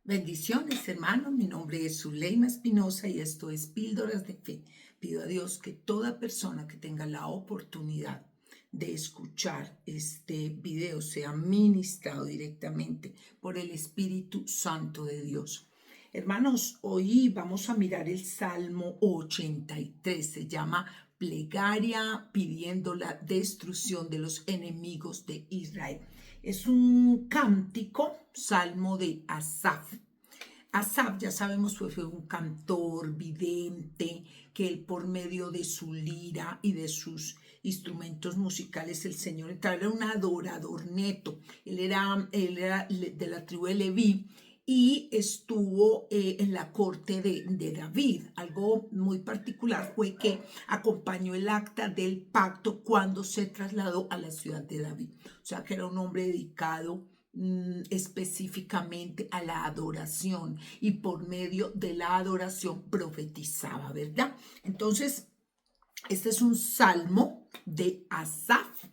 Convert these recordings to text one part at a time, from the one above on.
Bendiciones, hermanos. Mi nombre es Zuleima Espinosa y esto es Píldoras de Fe. Pido a Dios que toda persona que tenga la oportunidad de escuchar este video sea ministrado directamente por el Espíritu Santo de Dios. Hermanos, hoy vamos a mirar el Salmo 83. Se llama Plegaria pidiendo la destrucción de los enemigos de Israel. Es un cántico, salmo de Asaf. Asaf, ya sabemos, fue un cantor, vidente, que él por medio de su lira y de sus instrumentos musicales, el Señor era un adorador neto. Él era de la tribu de Leví y estuvo en la corte de David. Algo muy particular fue que acompañó el acta del pacto cuando se trasladó a la ciudad de David. O sea que era un hombre dedicado específicamente a la adoración y por medio de la adoración profetizaba, ¿verdad? Entonces, este es un salmo de Asaf.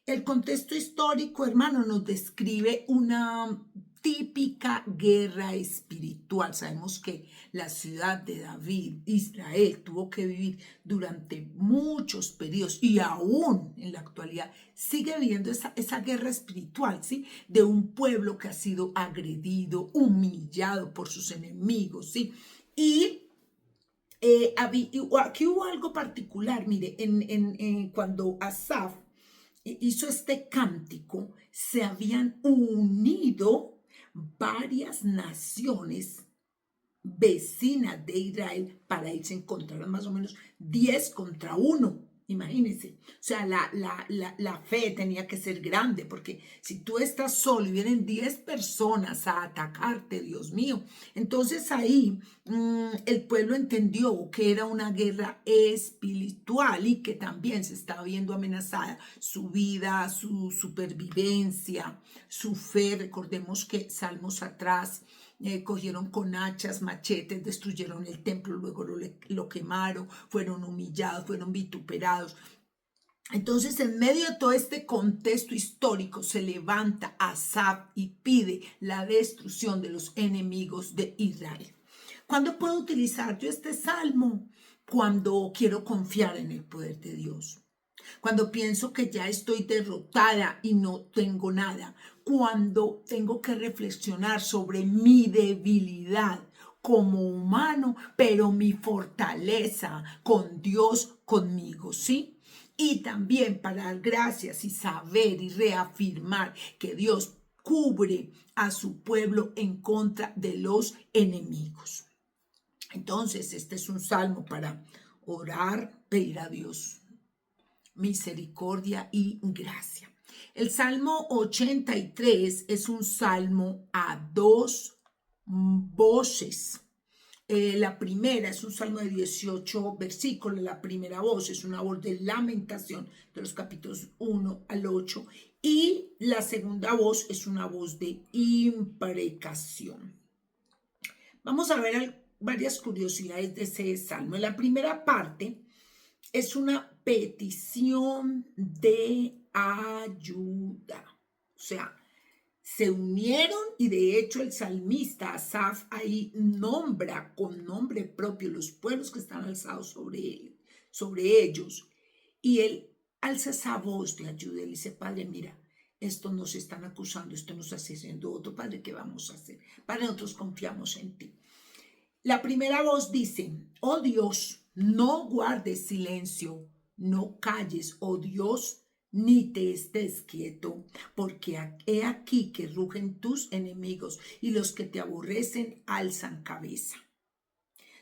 El contexto histórico, hermano, nos describe una típica guerra espiritual. Sabemos que la ciudad de David, Israel, tuvo que vivir durante muchos periodos y aún en la actualidad sigue viviendo esa guerra espiritual, ¿sí? De un pueblo que ha sido agredido, humillado por sus enemigos, ¿sí? Y aquí hubo algo particular, mire, cuando Asaf hizo este cántico, se habían unido varias naciones vecinas de Israel para irse en contra, eran más o menos 10 contra 1. Imagínense, o sea, la fe tenía que ser grande, porque si tú estás solo y vienen 10 personas a atacarte, Dios mío, entonces ahí el pueblo entendió que era una guerra espiritual y que también se estaba viendo amenazada su vida, su supervivencia, su fe. Recordemos que salmos atrás cogieron con hachas, machetes, destruyeron el templo, luego lo quemaron, fueron humillados, fueron vituperados. Entonces, en medio de todo este contexto histórico, se levanta Asaf y pide la destrucción de los enemigos de Israel. ¿Cuándo puedo utilizar yo este salmo? Cuando quiero confiar en el poder de Dios. Cuando pienso que ya estoy derrotada y no tengo nada. Cuando tengo que reflexionar sobre mi debilidad como humano, pero mi fortaleza con Dios conmigo, ¿sí? Y también para dar gracias y saber y reafirmar que Dios cubre a su pueblo en contra de los enemigos. Entonces, este es un salmo para orar, pedir a Dios misericordia y gracia. El Salmo 83 es un salmo a dos voces. La primera es un salmo de 18 versículos. La primera voz es una voz de lamentación de los capítulos 1 al 8. Y la segunda voz es una voz de imprecación. Vamos a ver varias curiosidades de ese salmo. En la primera parte es una petición de ayuda. O sea, se unieron y de hecho el salmista Asaf ahí nombra con nombre propio los pueblos que están alzados sobre ellos. Y él alza esa voz de ayuda y dice: Padre, mira, esto nos están acusando, esto nos está haciendo otro. Padre, ¿qué vamos a hacer? Padre, nosotros confiamos en ti. La primera voz dice: oh Dios, no guardes silencio, no calles, oh Dios, ni te estés quieto, porque he aquí que rugen tus enemigos y los que te aborrecen alzan cabeza.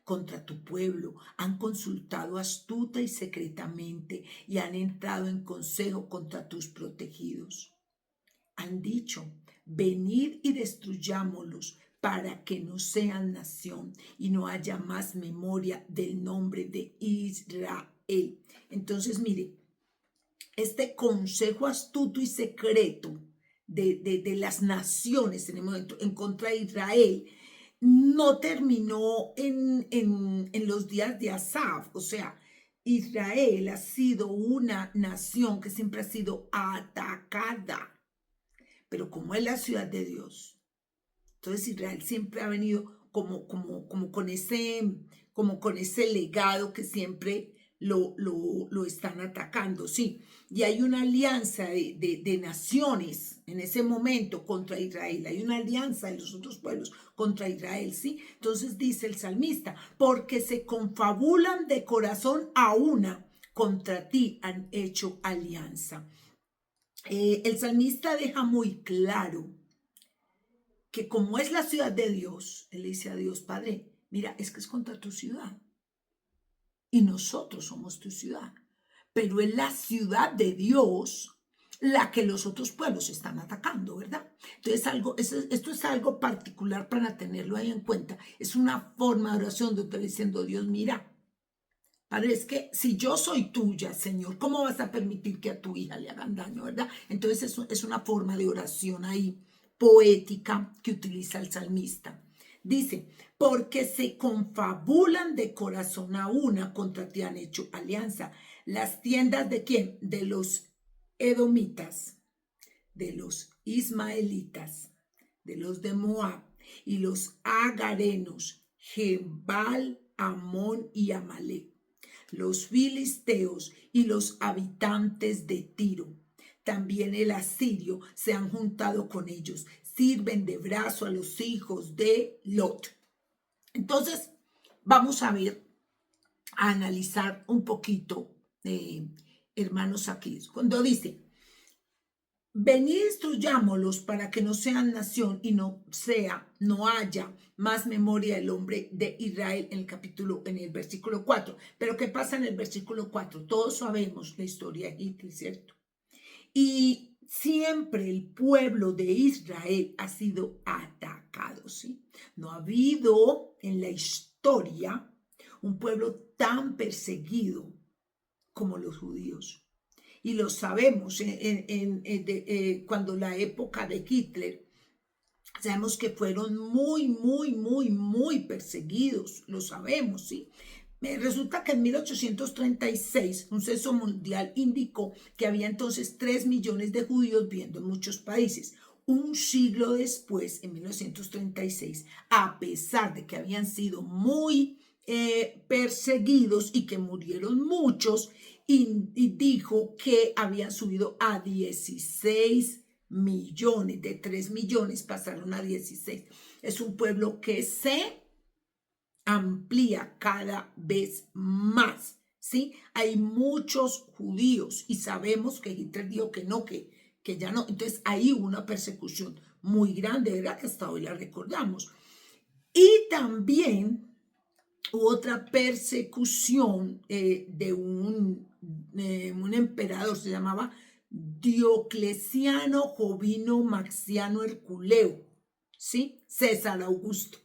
Contra tu pueblo han consultado astuta y secretamente y han entrado en consejo contra tus protegidos. Han dicho: venid y destruyámoslos para que no sean nación y no haya más memoria del nombre de Israel. Entonces, mire, este consejo astuto y secreto de las naciones en el momento en contra de Israel no terminó en los días de Asaf. O sea, Israel ha sido una nación que siempre ha sido atacada, pero como es la ciudad de Dios, Entonces Israel siempre ha venido como con ese legado que siempre lo están atacando, sí. Y hay una alianza de naciones en ese momento contra Israel, hay una alianza de los otros pueblos contra Israel, sí. Entonces dice el salmista, porque se confabulan de corazón a una, contra ti han hecho alianza. El salmista deja muy claro que como es la ciudad de Dios, él le dice a Dios, Padre, mira, es que es contra tu ciudad y nosotros somos tu ciudad, pero es la ciudad de Dios la que los otros pueblos están atacando, ¿verdad? Entonces esto es algo particular para tenerlo ahí en cuenta. Es una forma de oración donde estoy diciendo, Dios, mira, Padre, es que si yo soy tuya, Señor, ¿cómo vas a permitir que a tu hija le hagan daño, verdad? Entonces es una forma de oración ahí poética que utiliza el salmista. Dice, porque se confabulan de corazón a una, contra ti han hecho alianza. ¿Las tiendas de quién? De los edomitas, de los ismaelitas, de los de Moab y los agarenos, Jebal, Amón y Amalek, los filisteos y los habitantes de Tiro. También el asirio se han juntado con ellos, sirven de brazo a los hijos de Lot. Entonces, vamos a ver, a analizar un poquito, hermanos, aquí. Cuando dice, venid instruyámoslos para que no sean nación y no haya más memoria del hombre de Israel en el versículo 4. Pero ¿qué pasa en el versículo 4? Todos sabemos la historia de Hitler, ¿cierto? Y siempre el pueblo de Israel ha sido atacado, ¿sí? No ha habido en la historia un pueblo tan perseguido como los judíos. Y lo sabemos cuando la época de Hitler, sabemos que fueron muy perseguidos, lo sabemos, ¿sí? Resulta que en 1836 un censo mundial indicó que había entonces 3 millones de judíos viviendo en muchos países. Un siglo después, en 1936, a pesar de que habían sido muy perseguidos y que murieron muchos, y dijo que habían subido a 16 millones, de 3 millones pasaron a 16. Es un pueblo que se amplía cada vez más, ¿sí? Hay muchos judíos y sabemos que Hitler dijo que no, que ya no. Entonces ahí hubo una persecución muy grande, ¿verdad? Que hasta hoy la recordamos. Y también hubo otra persecución de un emperador, se llamaba Diocleciano Jovino Maxiano Herculeo, ¿sí? César Augusto.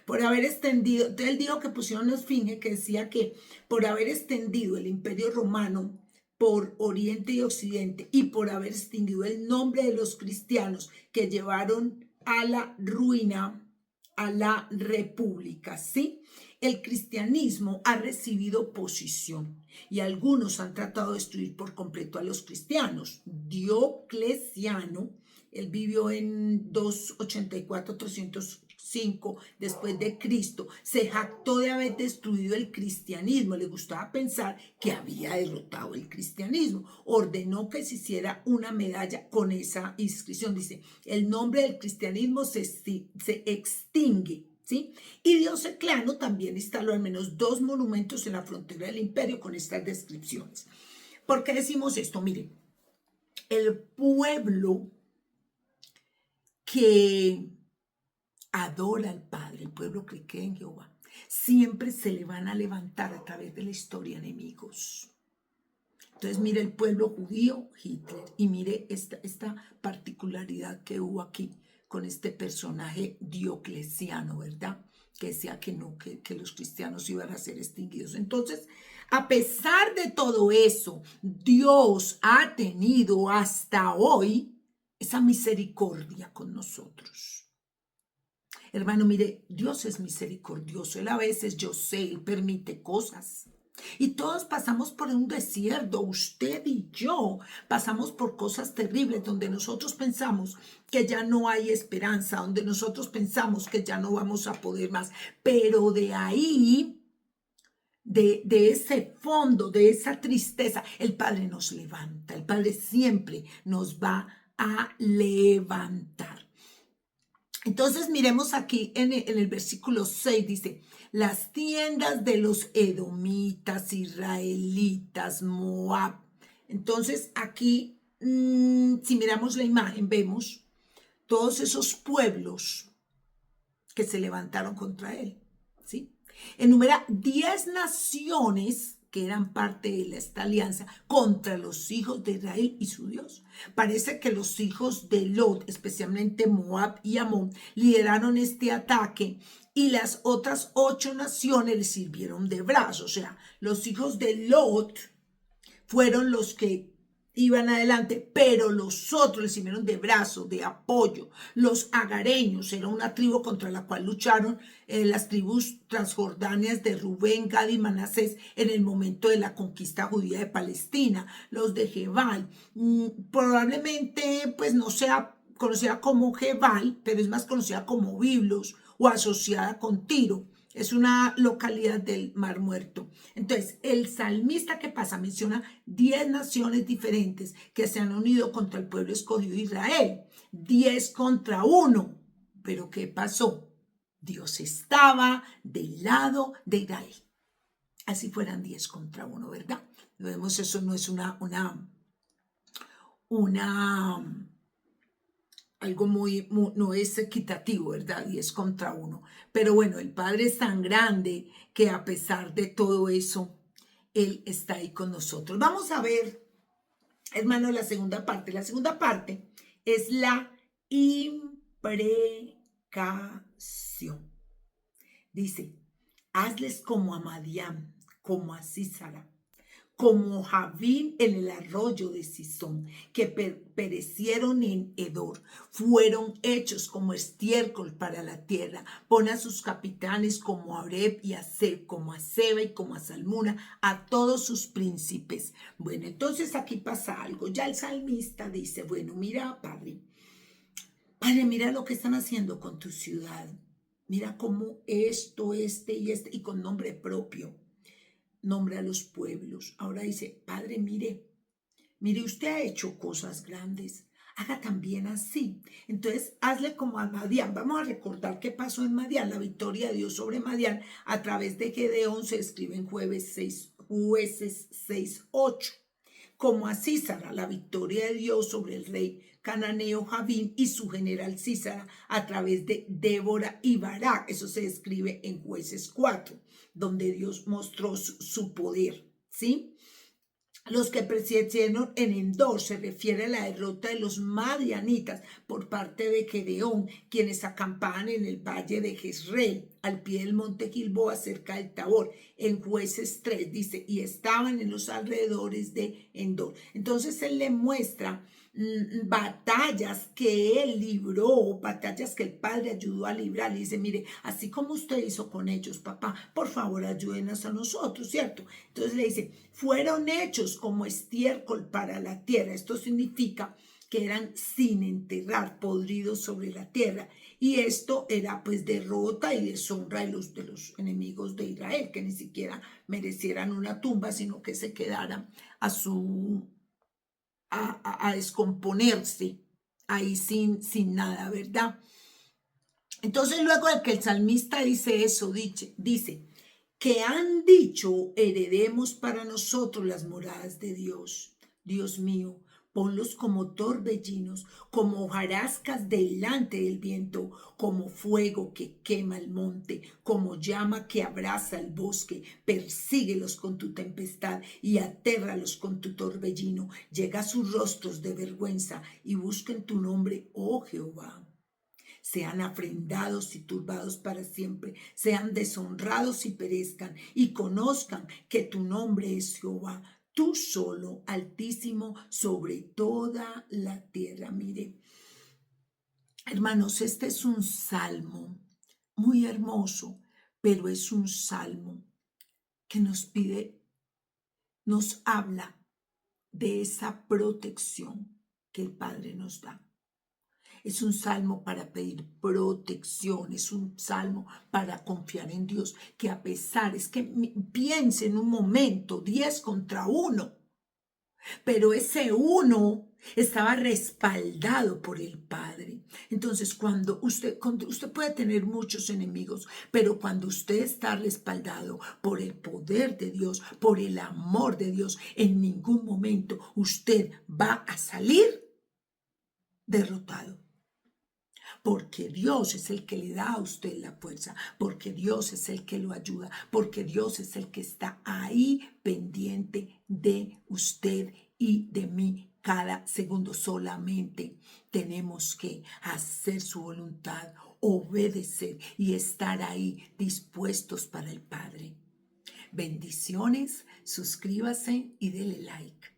Por haber extendido, entonces él dijo que pusieron una esfinge que decía que por haber extendido el imperio romano por Oriente y Occidente y por haber extinguido el nombre de los cristianos que llevaron a la ruina a la república, ¿sí? El cristianismo ha recibido oposición y algunos han tratado de destruir por completo a los cristianos. Diocleciano, él vivió en 284-305 después de Cristo, se jactó de haber destruido el cristianismo, le gustaba pensar que había derrotado el cristianismo, ordenó que se hiciera una medalla con esa inscripción, dice, el nombre del cristianismo se extingue, ¿sí? Y Diocleciano también instaló al menos 2 monumentos en la frontera del imperio con estas descripciones. ¿Por qué decimos esto? Miren, el pueblo que adora al Padre, el pueblo que cree en Jehová, siempre se le van a levantar a través de la historia enemigos. Entonces mire el pueblo judío, Hitler, y mire esta particularidad que hubo aquí con este personaje Diocleciano, ¿verdad? Que decía que no, que los cristianos iban a ser extinguidos. Entonces, a pesar de todo eso, Dios ha tenido hasta hoy esa misericordia con nosotros. Hermano, mire, Dios es misericordioso. Él a veces, yo sé, Él permite cosas. Y todos pasamos por un desierto, usted y yo pasamos por cosas terribles donde nosotros pensamos que ya no hay esperanza, donde nosotros pensamos que ya no vamos a poder más. Pero de ahí, de ese fondo, de esa tristeza, el Padre nos levanta. El Padre siempre nos va a levantar. Entonces miremos aquí en el versículo 6 dice, las tiendas de los edomitas, israelitas, Moab. Entonces aquí, si miramos la imagen, vemos todos esos pueblos que se levantaron contra él, ¿sí? Enumera 10 naciones que eran parte de esta alianza contra los hijos de Israel y su Dios. Parece que los hijos de Lot, especialmente Moab y Amón, lideraron este ataque y las otras 8 naciones le sirvieron de brazo. O sea, los hijos de Lot fueron los que iban adelante, pero los otros les sirvieron de brazo, de apoyo. Los agareños era una tribu contra la cual lucharon las tribus transjordanias de Rubén, Gad y Manasés en el momento de la conquista judía de Palestina. Los de Gebal, probablemente pues no sea conocida como Gebal, pero es más conocida como Biblos o asociada con Tiro. Es una localidad del Mar Muerto. Entonces, el salmista que pasa menciona 10 naciones diferentes que se han unido contra el pueblo escogido de Israel. 10 contra 1. Pero ¿qué pasó? Dios estaba del lado de Israel. Así fueran 10 contra 1, ¿verdad? Vemos, eso no es algo no es equitativo, ¿verdad? 10 contra 1. Pero bueno, el Padre es tan grande que a pesar de todo eso, Él está ahí con nosotros. Vamos a ver, hermano, la segunda parte. La segunda parte es la imprecación. Dice, hazles como a Madián, como a Sísara, como Javín en el arroyo de Sison, que perecieron en Edor, fueron hechos como estiércol para la tierra. Pon a sus capitanes como a Oreb y a Seb, como a Seba y como a Salmuna, a todos sus príncipes. Bueno, entonces aquí pasa algo. Ya el salmista dice, bueno, mira, Padre, mira lo que están haciendo con tu ciudad. Mira cómo esto, y con nombre propio nombra a los pueblos. Ahora dice, Padre, mire, usted ha hecho cosas grandes, haga también así. Entonces, hazle como a Madián. Vamos a recordar qué pasó en Madián, la victoria de Dios sobre Madián a través de Gedeón se escribe en Jueces 6:8. Como a Císara, la victoria de Dios sobre el rey cananeo Javín y su general Císara a través de Débora y Barak. Eso se escribe en Jueces 4, donde Dios mostró su poder, ¿sí? Los que perecieron en Endor se refiere a la derrota de los madianitas por parte de Gedeón, quienes acampaban en el valle de Jezreel, al pie del monte Gilboa, cerca del Tabor. En Jueces 3 dice, y estaban en los alrededores de Endor. Entonces él le muestra batallas que él libró, batallas que el Padre ayudó a librar. Y dice, mire, así como usted hizo con ellos, papá, por favor ayúdenos a nosotros, ¿cierto? Entonces le dice, fueron hechos como estiércol para la tierra. Esto significa que eran sin enterrar, podridos sobre la tierra. Y esto era pues derrota y deshonra de los enemigos de Israel, que ni siquiera merecieran una tumba, sino que se quedaran a descomponerse ahí sin nada, ¿verdad? Entonces luego de que el salmista dice eso, dice que han dicho, heredemos para nosotros las moradas de Dios. Dios mío, ponlos como torbellinos, como hojarascas delante del viento, como fuego que quema el monte, como llama que abraza el bosque. Persíguelos con tu tempestad y atérralos con tu torbellino. Llega a sus rostros de vergüenza y busquen tu nombre, oh Jehová. Sean afrendados y turbados para siempre, sean deshonrados y perezcan, y conozcan que tu nombre es Jehová, tú solo, Altísimo, sobre toda la tierra. Mire, hermanos, este es un salmo muy hermoso, pero es un salmo que nos pide nos habla de esa protección que el Padre nos da. Es un salmo para pedir protección, es un salmo para confiar en Dios, que a pesar, es que piense en un momento, 10 contra 1, pero ese uno estaba respaldado por el Padre. Entonces, cuando usted puede tener muchos enemigos, pero cuando usted está respaldado por el poder de Dios, por el amor de Dios, en ningún momento usted va a salir derrotado. Porque Dios es el que le da a usted la fuerza, porque Dios es el que lo ayuda, porque Dios es el que está ahí pendiente de usted y de mí cada segundo. Solamente tenemos que hacer su voluntad, obedecer y estar ahí dispuestos para el Padre. Bendiciones, suscríbase y dele like.